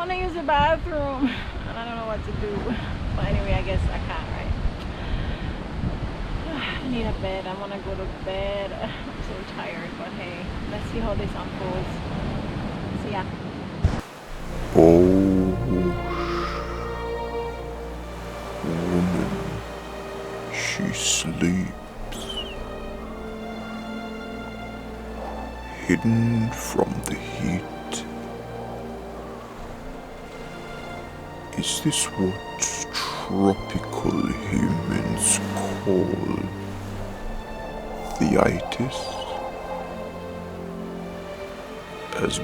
want to use the bathroom and I don't know what to do. But anyway, I guess I can't, right? I need a bed. I want to go to bed. I'm so tired, but hey, let's see how this unfolds. See ya. Oh, woman, she sleeps, hidden from the heat. Is this what tropical humans call theitis? As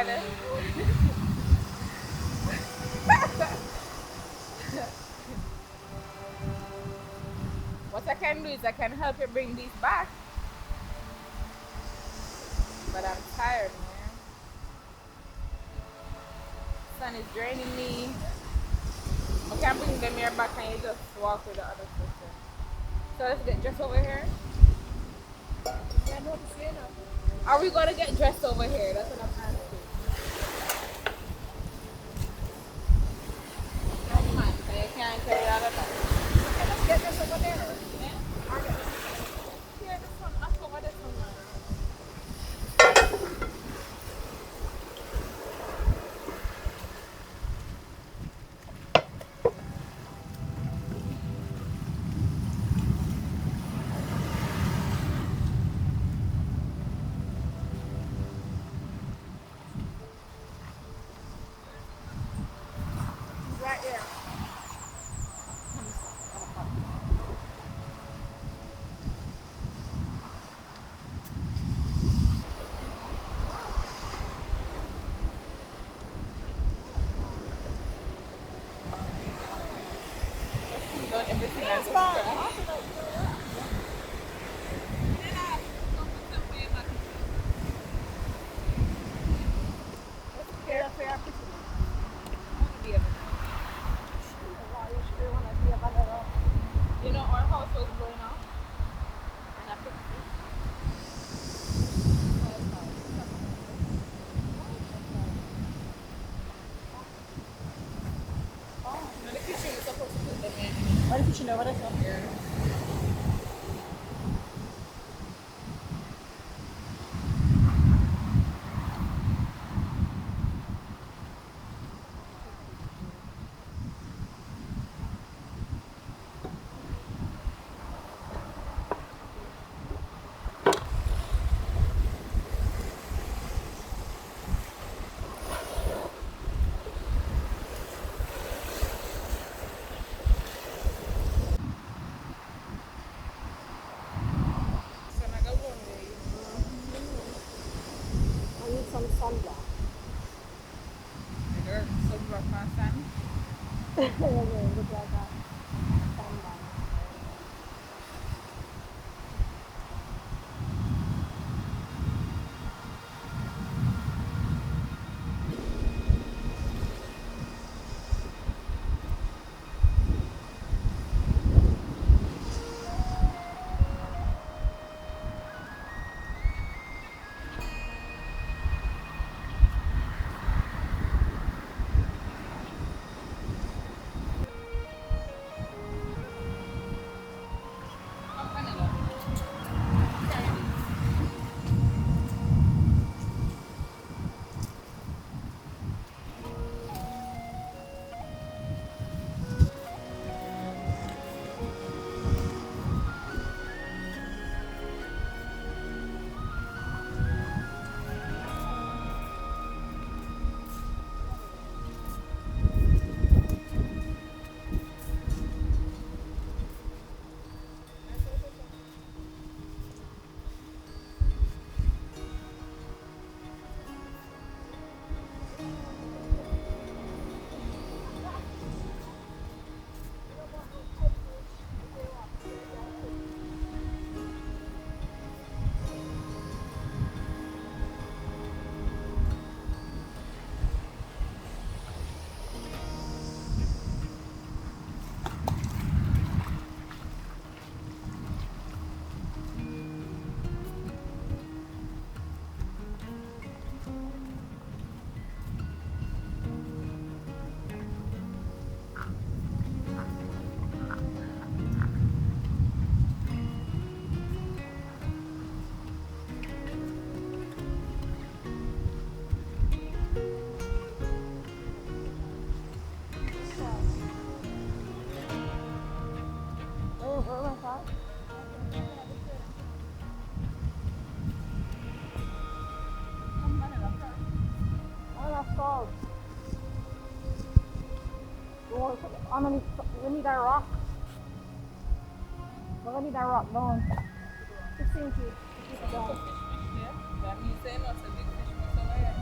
Charlie. What I can do is I can help you bring these back. But I'm tired, man. Sun is draining me. I can bring them here back and you just walk with the other sister. So let's get dressed over here. Yeah, no, to say no. Are we gonna get dressed over here? That's what I'm asking. Come on, so you can't carry all of that. Okay, let's get this over there. Yeah? Okay. Here, this one. I'll cover this one now. Right there. You've done everything else. Fair, fair. You know, our house was going off. And I fixed it. You know, the kitchen is supposed to put them in. What if you know what I saw? Here. So I got one way. I need some sunblock. The girl, some rock and sand. Look like that. Sunblock. I'm vanilla. Carry this. Salt. We need a rock. We're gonna need a rock down. 15 feet. Keep it down. Yeah? That means say not a big fish must over here.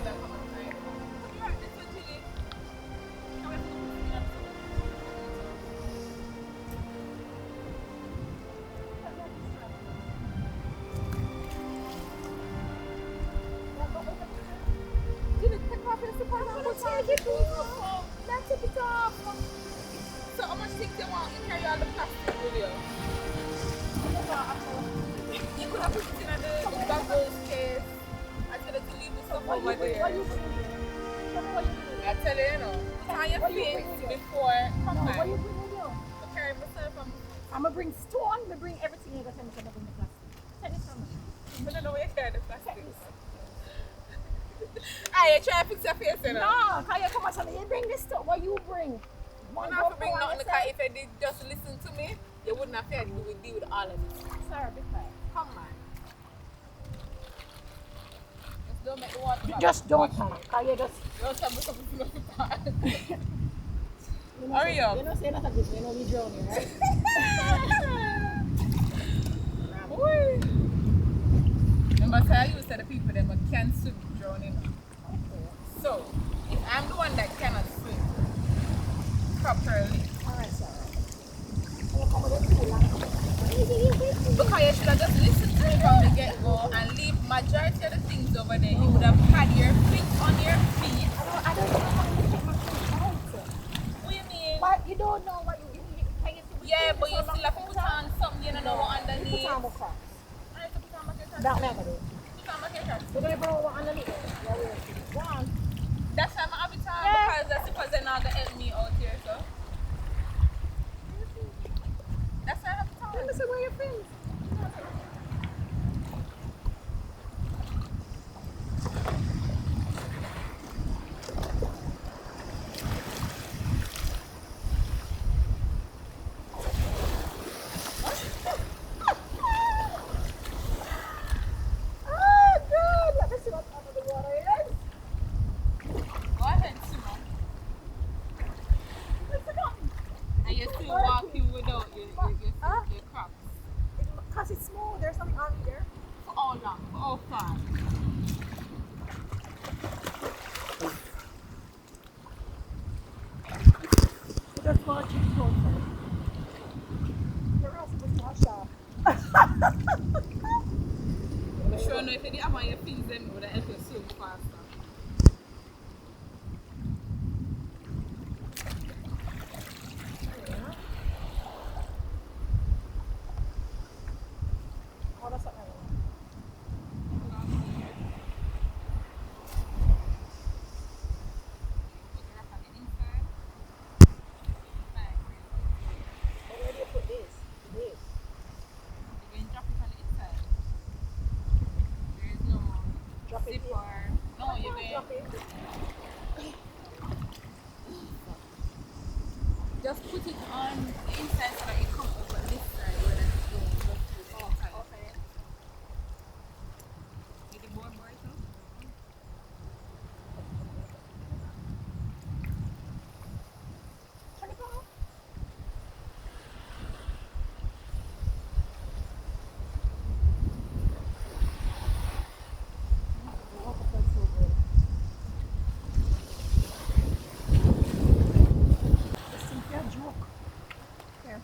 have them come outside. You're right, this one, Chili. Can we put it up? Chili, take off your slippers and put on your shoes. Let's take it off. So how much things you want? You carry all the plastic with you? You could have put it in the bagels case. I tell you to leave the stuff over there. I tell you, you know, put on your feet before. Come on. What you bring with you? I carry myself and I'm gonna bring stone, I'm gonna bring everything you got to bring the plastic. Tell me something. I don't know where you carry the plastic. Hey, you try to fix your face, you know? No, can you come and tell me, you bring this stuff, what you bring? You don't have to bring nothing because if you did just listen to me, you wouldn't have had to deal with all of it. Sir, be quiet. Come on. Just don't make the water bubble. Just don't, man. Can you just... Don't tell me something to look at. You know, Hurry up. You know, say not of this, you know, we drown you, right? Remember, say I used to the people that can't swim drowning. So, if I'm the one that cannot swim properly, Alright, sir. You come with it too long. because you should have just listened to me from the get-go and leave majority of the things over there. You would have had your feet on your feet. I don't know how to take my things out. What do you mean? But you don't know what you can you see Yeah, but you still have to put on something, you don't know what underneath. Put on more crops. I have to put on my shirt. That never do. Put on my shirt. You're gonna put what underneath it. Yeah, we're go on. That's why I'm having time Yeah. because that's because they're not gonna help me out here, so. That's why I have time. Let me see where your friends. Oh, God. Let me see what's under the water is. Go ahead, Simon. What's it got? And you're still walking without your crops. Because it's smooth. There's something on there. For how long? For how far? Just watch it go first. Your house was wash off. I'm sure no, if you didn't have on your fins, then it would have helped you swim faster. Oh, that's what I want. But where do you put this? This. Drop it here. No, you're Drop going it. just put it on the inside so that it comes over this side where it's going. Just put it outside. Okay. Get the board too? Turn it off. Oh, that's so good. This thing here, joke. Here.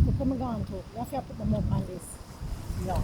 Look what I'm going to. You have to put the mug on this. No.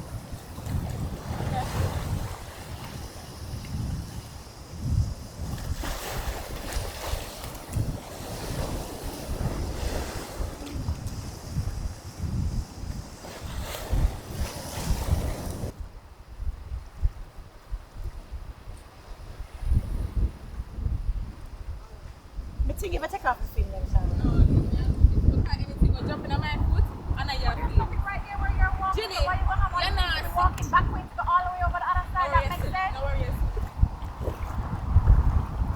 But think if I take off the film next time. No, you can't. Look at anything or jumping on my foot and I your feet. Right there where you're walking. Ginny, why you gonna have you're on not you're walking backwards to go all the way over the other side. That makes sense. No worries.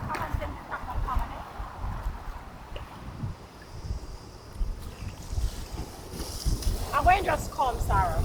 Come on, then it's not gonna come on it. I'm going to just call Sarah.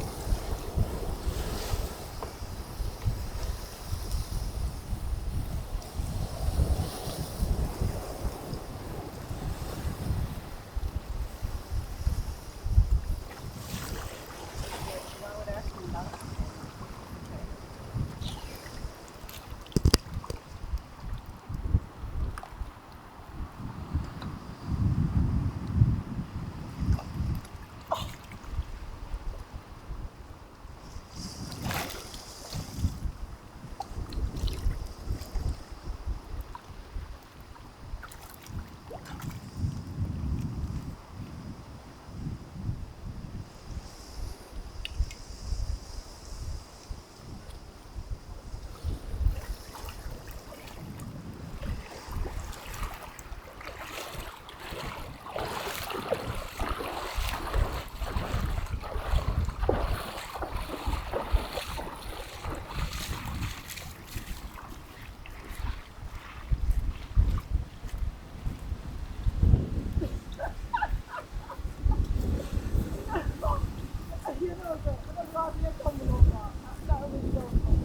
You know, the love you're coming over. That's not really so cool.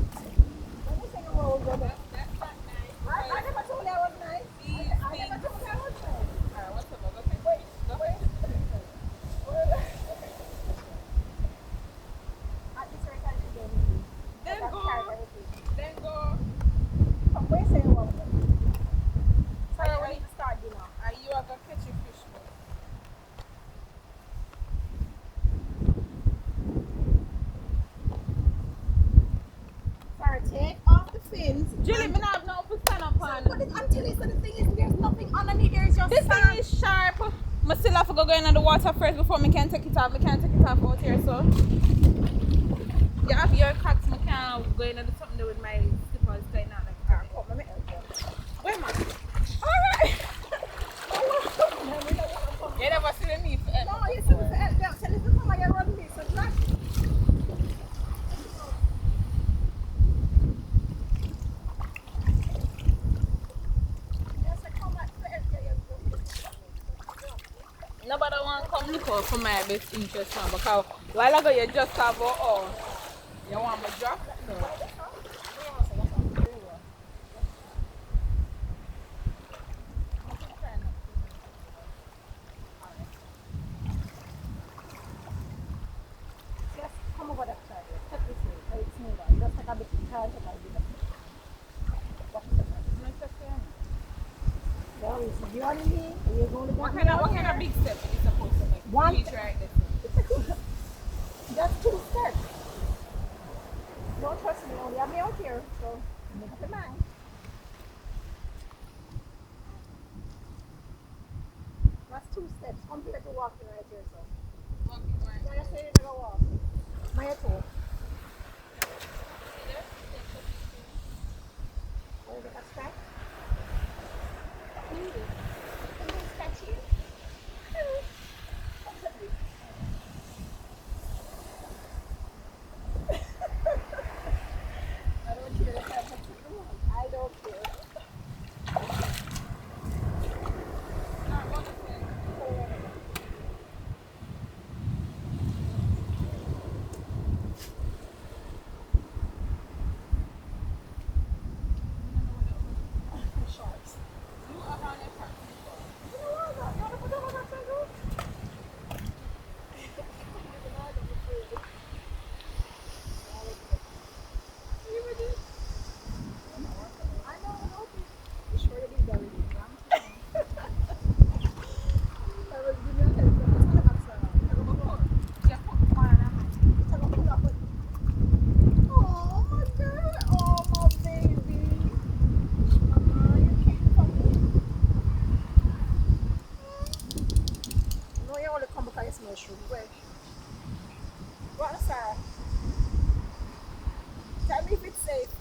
Let me say a roll with it. That's not nice. I never told you I was nice. These I never things. told you I was nice. Alright, what's up? Go take Wait, Go wait. ahead. At this rate, I should go with you. Then That's go. carried everything. Then go. Come, wait, say a roll with it. Sorry, we need to start dinner. Are you are gonna catch your fish? Bro? Sorry, take off the fins. Julie, me not have no to stand up on. But I'm telling you, so the thing is, there's nothing underneath. There's just This sand. thing is sharp. I still have to go in the water first before I can take it off. I can't take it off out here, so. You have your cracks, I can't go in and do something with my slippers going on. Alright, come, let me help you. Where am I? Alright. You never see the need for it. No, you see, tell us to come and you run this. So drag. Yes, I come back to help you. Nobody want to come look out for my best interest now because while ago you just have you want me drop? No. Just come over that side. Step this way. So it's smoother. Just take a bit of time to like do that. Well, is you and me? Are you going to What kind of big step is it supposed to make? One. Reach right this. Just 2 steps. Don't trust me, only have me out here, so make up your mind. That's 2 steps compared to walking right here, so. Walking right. Yeah, just say you're gonna walk. My toe. Oh, you got a scratch? Can you scratch you? I don't care if I have to do one. I don't care. Sharks. You are on your part. You know what? You wanna put them on that side, though? I know. You sure you did that with me? I was giving you a heads up. It's not about Sarah. I don't know. You put one on a hand. It's about pull up. Oh, my girl. Oh, my baby. Mama, you came for me. No, you only come because you smell sugar. Wait. What, Sarah? Tell me if it's safe.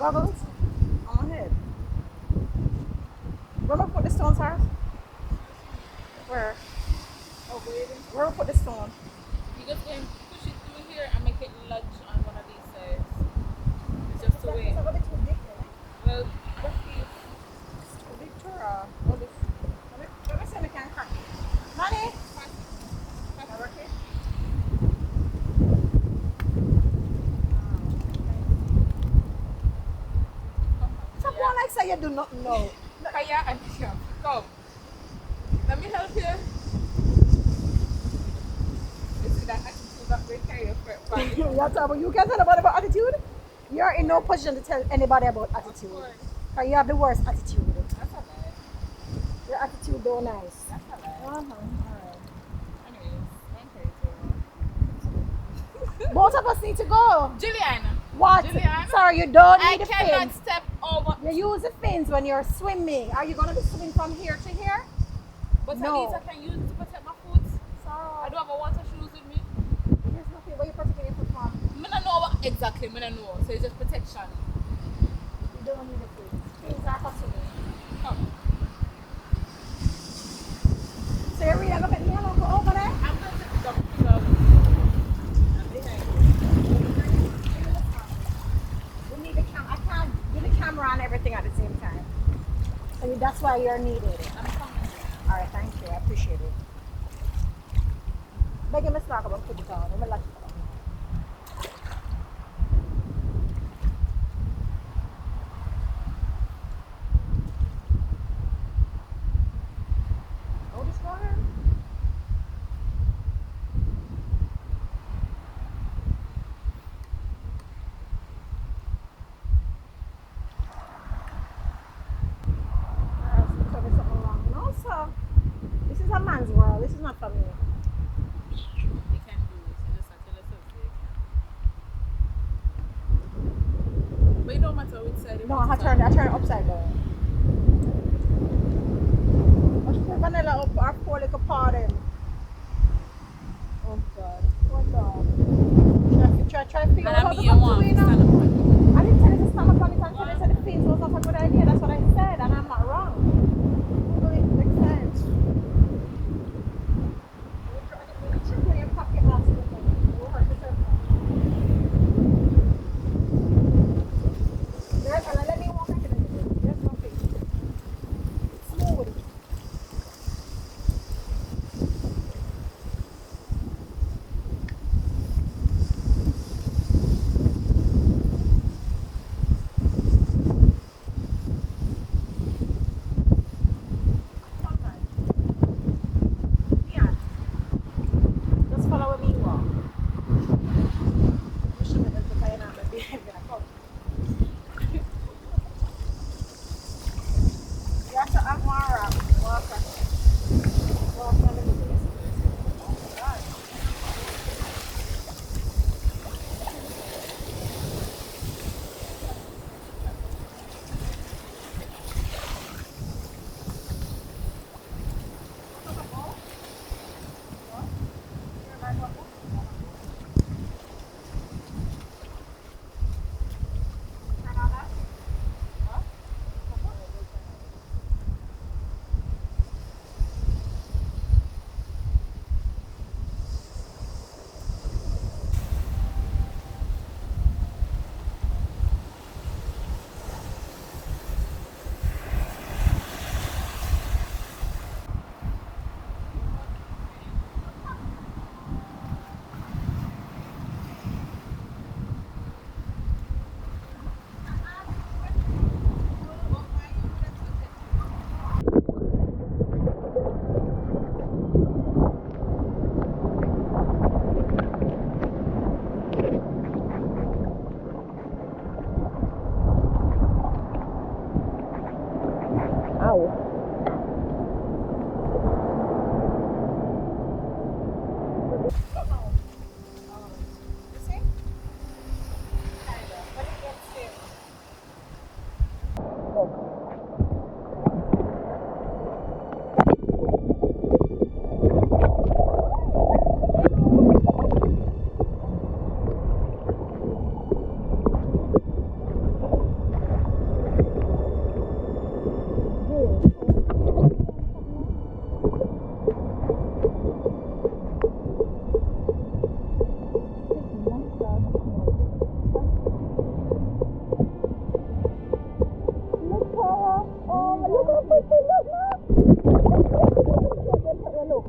Goggles on my head. Where am I put the stones, Sarah? Where? Oh, wait. Where we put the stone? You just going to push it through here and make it lodge on one of these sides. It's just the way. It's a little bit too big, eh? Well, let's see. Victoria. Oh, this. Let me see if I can crack it. Honey? Okay. Stop going like say you do not know. Kaya and Sham. Come. Let me help you. You see that attitude that they carry for You're talking, you can't tell nobody about attitude? You're in no position to tell anybody about attitude. Because you have the worst attitude. That's a lie. Your attitude don't nice. That's a lie. Alright. Anyways, I'm crazy. Both of us need to go. Julian, What? Julian, Sorry, you don't I need the cannot fins. step over. You use the fins when you're swimming. Are you going to be swimming from here to here? But No. at least I can use it to protect my foot. I Sorry. don't have a water shoes with me. There's nothing where you're protecting your foot from. I don't know what exactly, I don't know. So it's just protection. You don't need the fins. Fins are for swimming. Come. So you're really going to let me alone go over there? I'm going to take the dog. We need the camera. I can't do the camera and everything at the same time. So that's why you're needed. I'm coming. All right, thank you. I appreciate it. Beg him to snack about put it on. I'm gonna let you go. Oh, this water? Something wrong. No, sir. This is a man's world. This is not for me. They can do it. You just have to let us do it. But it don't matter which side. No, I turn it upside down. Let's put vanilla up our poor little pardon. Oh God. Poor dog. Try to figure And out I how mean, to you come want to to it stand now. up on it. I didn't tell you to stand up on it until I said the fins was not a good idea. That's what I said, and I'm not wrong. Google it makes sense. When you pop your ass, it will hurt yourself. Let me walk into it. There's no fish. Smooth.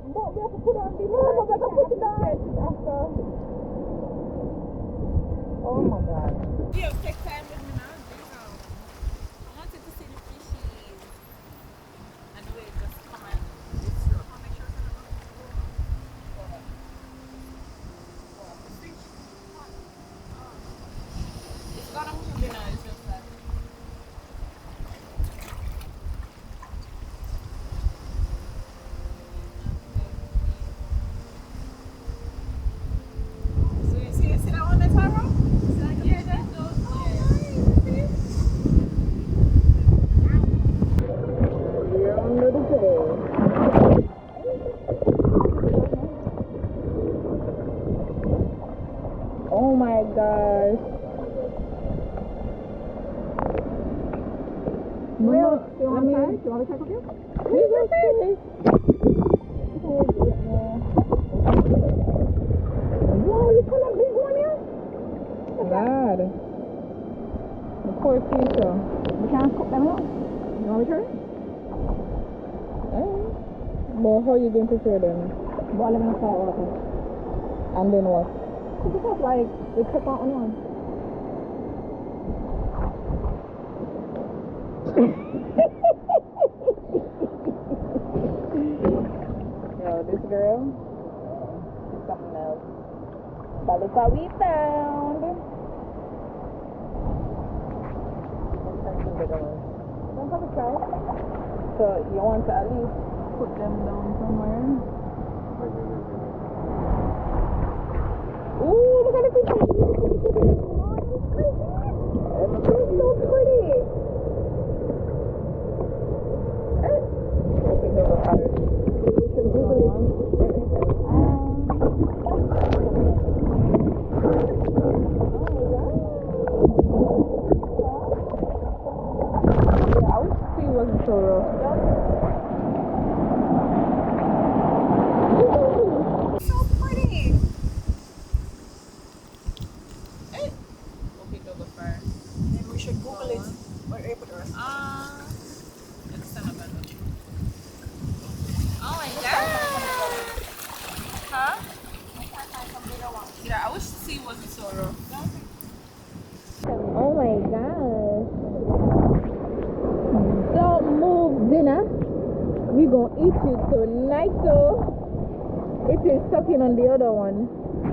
But we have to put on the but we have to put it on. Oh my god. You have to take time with me now. I wanted to see the fishies. And the way it just come and it's true. I'll make sure it's not it's gonna move, you know, it's just that. So you see that one that's arrow? Yeah, that's those. We're under the pole. Oh my gosh. Well, you want to try? You want to check with you? Wow, you put a big one here? God. The poor people. We can't cook them out. You want to try? Well, how are you going to prepare them? Boil them in salt water. And then what? Cook it up like the pepper and onion. Yo, this girl is something else. But look what we found. Don't have a try. So you want to at least put them down somewhere. Ooh, look at the fishes. Everything's so pretty. I wish the sea wasn't so rough. So pretty. Hey. Okay, go first. Maybe we should Google it. Or put the rest. It's oh my god. Huh? Yeah, I wish the sea wasn't so rough. Oh my gosh. Don't move, dinner. We gonna eat it tonight, so it is sucking on the other one.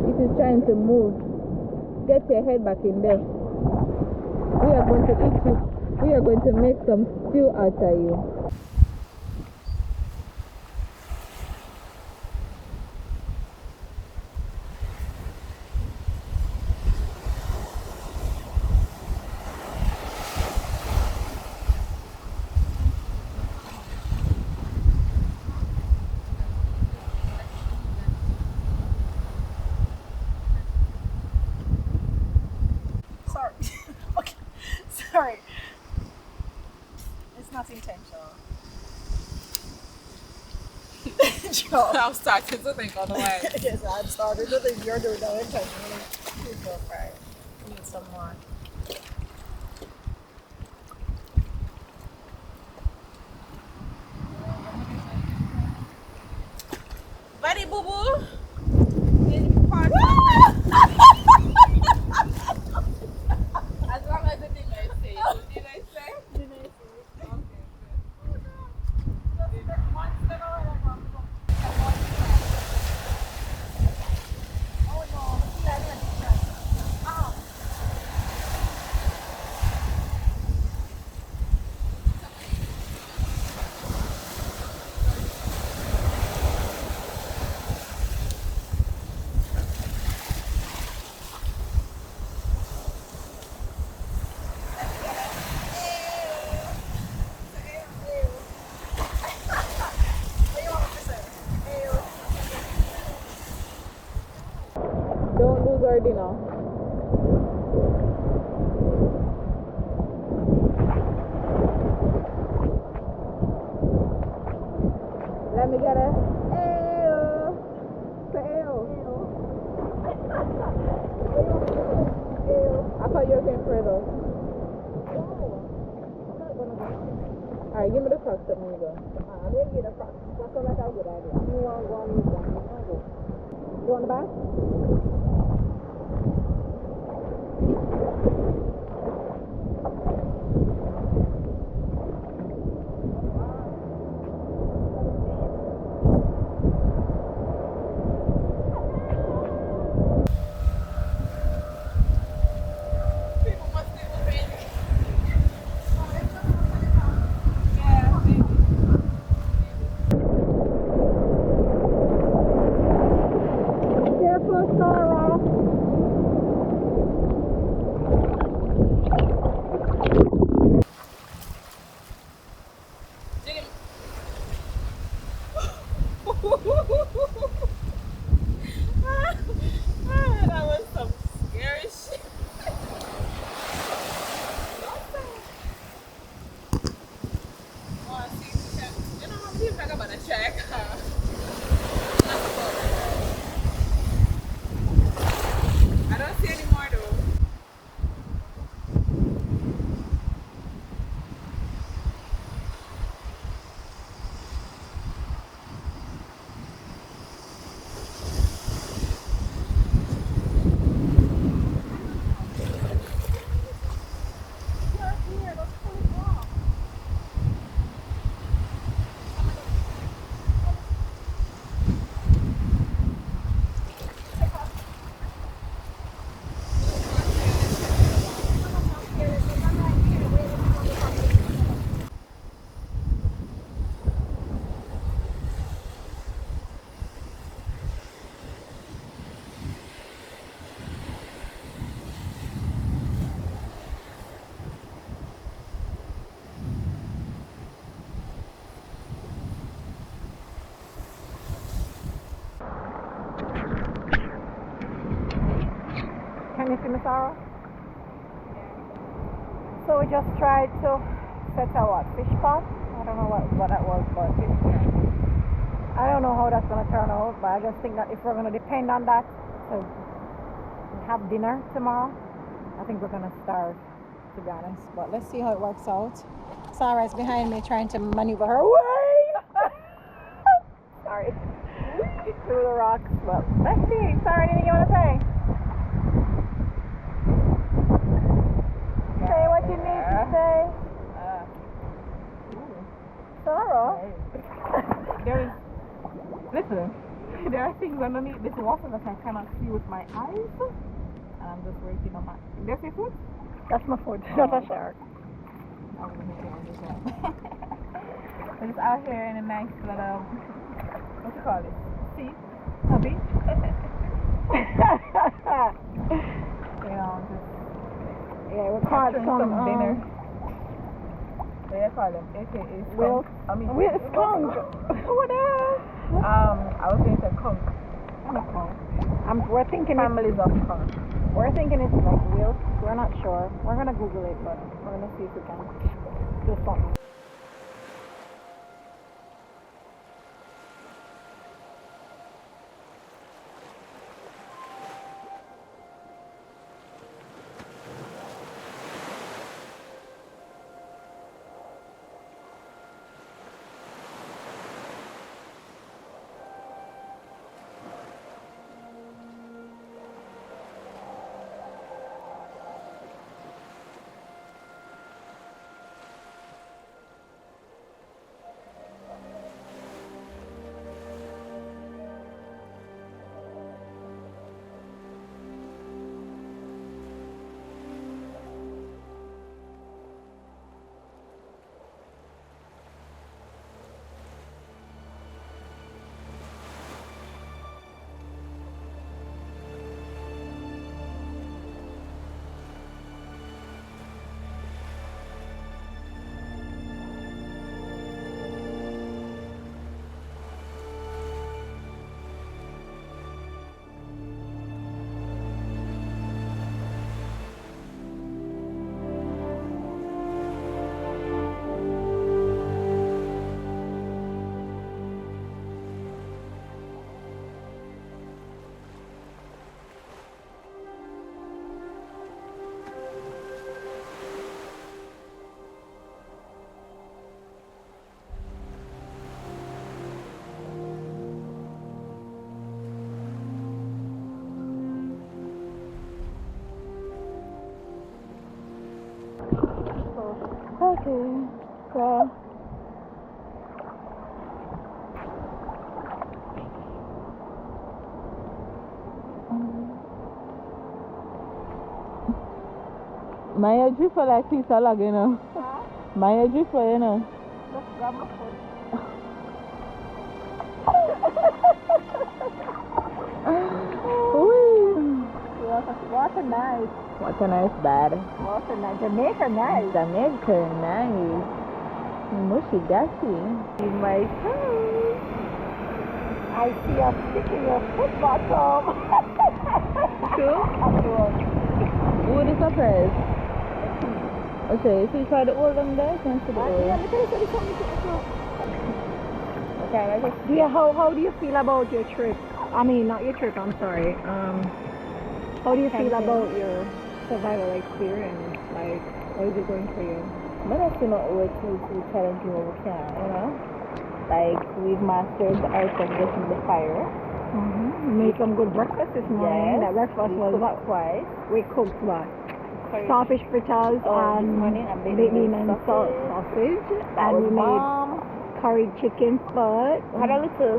It is trying to move. Get your head back in there. We are going to eat it. We are going to make some stew out of you. Sorry. Okay. Sorry. It's not intentional. Joe. I'm starting to think otherwise. Yes, I'm starting to think you're doing that intentionally. Please go fry. Need some more. Buddy boo boo. As long as the thing I say. Did I say? Don't lose our dinner. Let me get a ayo. I thought you were going further. Alright, give me the crocs, let me go. I'm going to get a crock. That sounds like a good idea. You want one Go on the back? Careful, Sarah. That was some scary shit. Oh, see, you know how people talk about a check? I don't see any more though. Can you see me, Sarah? So we just tried to set a fish pot. I don't know what that was, but I don't know how that's gonna turn out. But I just think that if we're gonna depend on that to have dinner tomorrow, I think we're gonna starve, to be honest. But let's see how it works out. Sarah is behind me trying to maneuver her way. Sorry. Through the rocks. But let's see. Sarah, anything you wanna say? Say what you need to say. Sarah. Listen, there are things underneath this water that I cannot see with my eyes. And I'm just waiting on my. There's a food? That's my food, not a shark. We're just out here in a nice little, what you call it? Sea? A beach? You know, just Yeah, we caught some dinner. um, What do you call them? AKA skunk. Will- I mean, skunk. What else? I was going to say skunk. Not skunk. We're thinking Families of skunk. We're thinking it's like wilk. We're not sure. We're gonna Google it, but we're gonna see if we can do something. too. So my drift for like piece of log, you know. My drift for, you know. Let's grab my foot. Ooh. What a nice. What a nice bad. What a nice. Jamaica nice. Jamaica nice. Mushy gassy. In my toes. I see you sticking your foot bottom. True? Who is surprised? Okay, so you try the old one there? Can you see the old? Okay, I just Yeah, how do you feel about your trip? I mean, not your trip, I'm sorry. How do you feel about your survival experience? Like, how is it going for you? but I feel not way too challenging what we can, you know? Like, we've mastered the art of getting the fire. Made some good breakfast this morning. That breakfast we was cooked what? twice. We cooked what? Curry. Starfish fritters Oh, this and morning and baked baked bean bean and salt sausage. That And was we made bomb. curried chicken foot. We had a little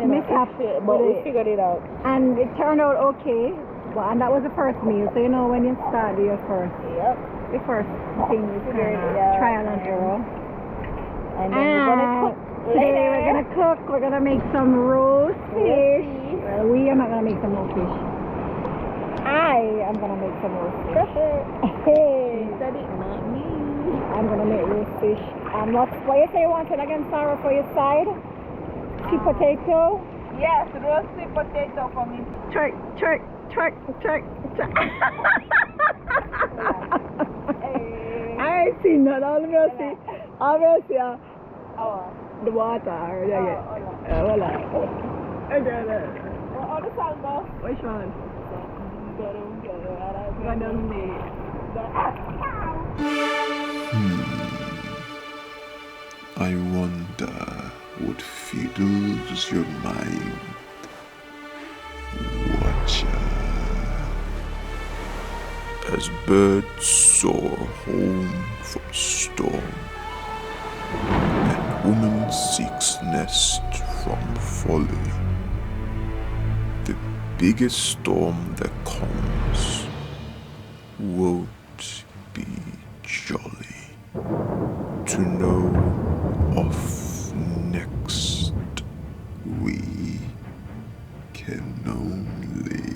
Mishap issue, but with we it. figured it out. And it turned out okay. And that was the first meal. So, you know, when you start your first Yep. thing is Figured kind of it out. trial and error. And then we're gonna cook Today later. we're gonna cook. We're gonna make some roast fish. Well, we are not gonna make some roast fish. I am gonna make some roast fish. Hey, You said it, not me. I'm gonna make roast fish. And what you say you wanted again, Sarah, for your side? Sweet potato. Yes, roasted potato for me. Check. I ain't seen none. All I'm gonna see, the water. Voila. All the salsa. Which one? I wonder what fills your mind, watcher, as birds soar home from storm, and woman seeks nest from folly. The biggest storm that comes won't be jolly. To know of next, we can only